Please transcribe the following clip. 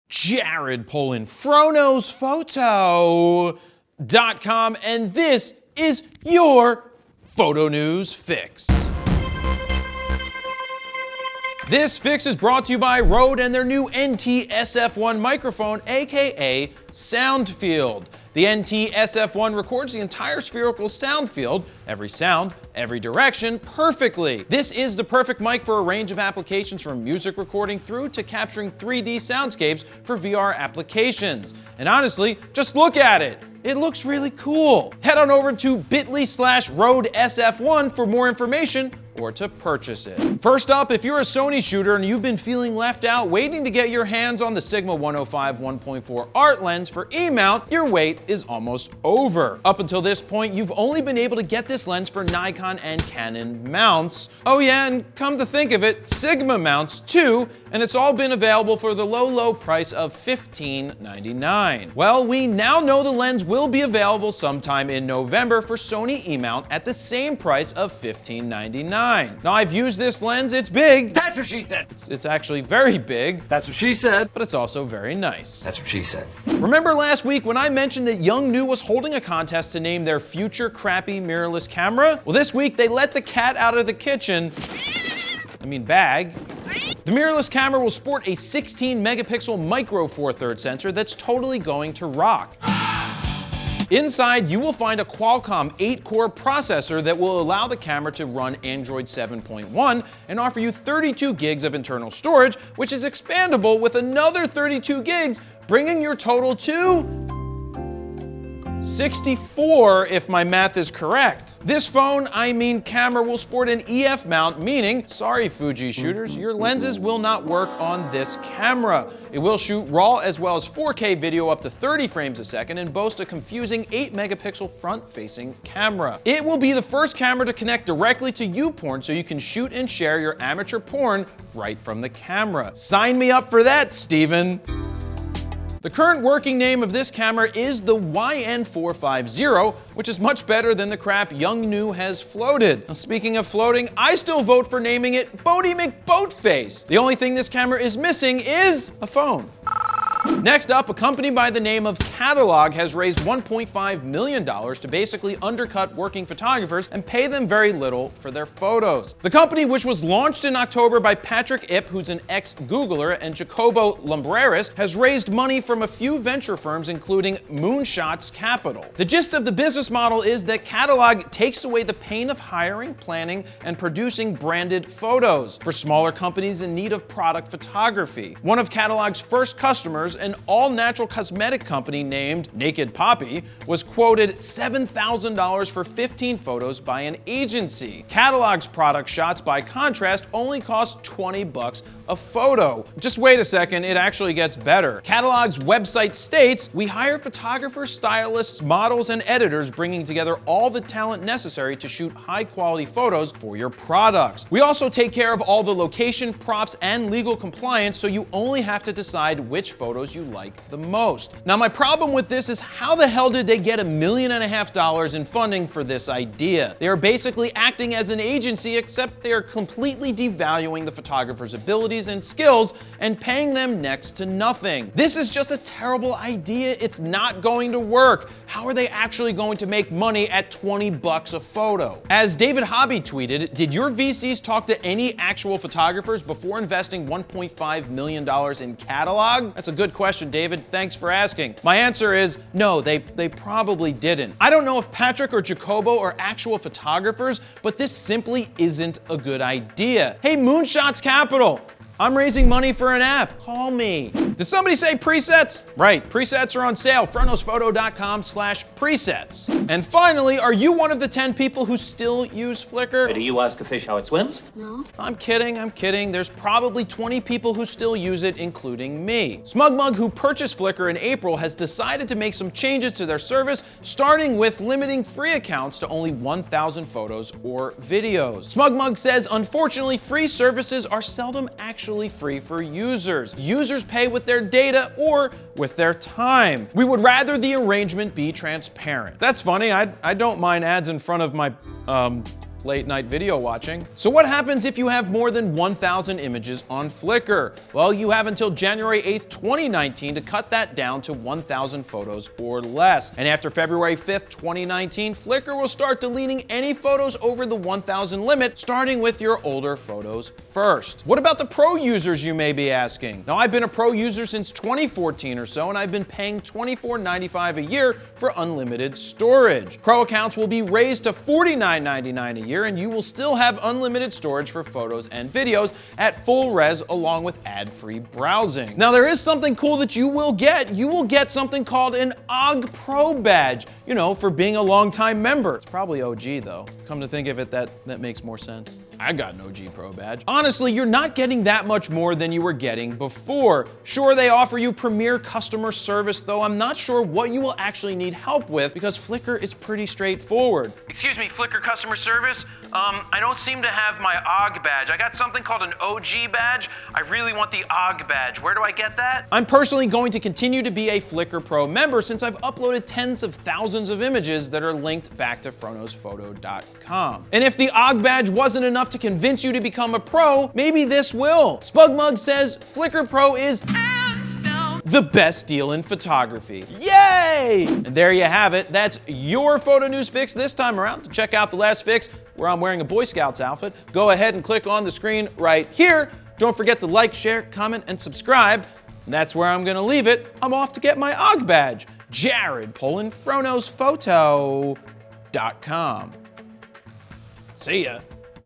Jared Polin, FroKnowsPhoto.com, and this is your Photo News Fix. This fix is brought to you by Rode and their new NT-SF1 microphone, aka Soundfiled. The NT-SF1 records the entire spherical sound field, every sound, every direction, perfectly. This is the perfect mic for a range of applications, from music recording through to capturing 3D soundscapes for VR applications. And honestly, just look at it. It looks really cool. Head on over to bit.ly/RodeSF1 for more information or to purchase it. First up, if you're a Sony shooter and you've been feeling left out waiting to get your hands on the Sigma 105 1.4 art lens for E-mount, your wait is almost over. Up until this point, you've only been able to get this lens for Nikon and Canon mounts. Oh yeah, and come to think of it, Sigma mounts too, and it's all been available for the low price of $15.99. Well, we now know the lens will be available sometime in November for Sony E-mount at the same price of $15.99. Now, I've used this lens, it's big. That's what she said. It's actually very big. That's what she said. But it's also very nice. That's what she said. Remember last week when I mentioned that Young Nu was holding a contest to name their future crappy mirrorless camera? Well, this week they let the cat out of the bag. The mirrorless camera will sport a 16 megapixel micro Four Thirds sensor that's totally going to rock. Inside, you will find a Qualcomm 8-core processor that will allow the camera to run Android 7.1 and offer you 32 gigs of internal storage, which is expandable with another 32 gigs, bringing your total to 64 if my math is correct. This camera will sport an EF mount, meaning, sorry Fuji shooters, your lenses will not work on this camera. It will shoot RAW as well as 4K video up to 30 frames a second and boast a confusing 8 megapixel front-facing camera. It will be the first camera to connect directly to YouPorn, so you can shoot and share your amateur porn right from the camera. Sign me up for that, Steven. The current working name of this camera is the YN450, which is much better than the crap Young Nu has floated. Now, speaking of floating, I still vote for naming it Boaty McBoatface. The only thing this camera is missing is a phone. Next up, a company by the name of Catalog has raised $1.5 million to basically undercut working photographers and pay them very little for their photos. The company, which was launched in October by Patrick Ip, who's an ex-Googler, and Jacobo Lumbreras, has raised money from a few venture firms, including Moonshots Capital. The gist of the business model is that Catalog takes away the pain of hiring, planning, and producing branded photos for smaller companies in need of product photography. One of Catalog's first customers, an all-natural cosmetic company named Naked Poppy, was quoted $7,000 for 15 photos by an agency. Catalog's product shots, by contrast, only cost $20 a photo. Just wait a second, it actually gets better. Catalog's website states, "We hire photographers, stylists, models, and editors, bringing together all the talent necessary to shoot high-quality photos for your products. We also take care of all the location, props, and legal compliance, so you only have to decide which photos you like the most." Now, my problem with this is, how the hell did they get $1.5 million in funding for this idea? They are basically acting as an agency, except they are completely devaluing the photographer's abilities and skills and paying them next to nothing. This is just a terrible idea. It's not going to work. How are they actually going to make money at $20 a photo? As David Hobby tweeted, "Did your VCs talk to any actual photographers before investing $1.5 million in Catalog?" That's a good question, David. Thanks for asking. My answer is no, they probably didn't. I don't know if Patrick or Jacobo are actual photographers, but this simply isn't a good idea. Hey, Moonshots Capital, I'm raising money for an app. Call me. Did somebody say presets? Right, presets are on sale. FroKnowsPhoto.com/presets. And finally, are you one of the 10 people who still use Flickr? Do you ask a fish how it swims? No. I'm kidding. There's probably 20 people who still use it, including me. SmugMug, who purchased Flickr in April, has decided to make some changes to their service, starting with limiting free accounts to only 1,000 photos or videos. SmugMug says, unfortunately, free services are seldom actually free for users. Users pay with their data or with their time. We would rather the arrangement be transparent. That's funny, I don't mind ads in front of my late night video watching. So what happens if you have more than 1,000 images on Flickr? Well, you have until January 8th, 2019 to cut that down to 1,000 photos or less. And after February 5th, 2019, Flickr will start deleting any photos over the 1,000 limit, starting with your older photos first. What about the pro users, you may be asking? Now, I've been a pro user since 2014 or so, and I've been paying $24.95 a year for unlimited storage. Pro accounts will be raised to $49.99 a year, and you will still have unlimited storage for photos and videos at full res along with ad-free browsing. Now, there is something cool that you will get. You will get something called an OG Pro badge, you know, for being a longtime member. It's probably OG though. Come to think of it, that makes more sense. I got an OG Pro badge. Honestly, you're not getting that much more than you were getting before. Sure, they offer you premier customer service, though I'm not sure what you will actually need help with because Flickr is pretty straightforward. Excuse me, Flickr customer service? I don't seem to have my OG badge. I got something called an OG badge. I really want the OG badge. Where do I get that? I'm personally going to continue to be a Flickr Pro member since I've uploaded tens of thousands of images that are linked back to FroKnowsPhoto.com. And if the OG badge wasn't enough to convince you to become a pro, maybe this will. Spugmug says Flickr Pro is the best deal in photography. Yay! And there you have it. That's your photo news fix this time around. To check out the last fix where I'm wearing a Boy Scouts outfit, go ahead and click on the screen right here. Don't forget to like, share, comment, and subscribe. And that's where I'm gonna leave it. I'm off to get my OG badge. Jared Polin, FroKnowsPhoto.com. See ya.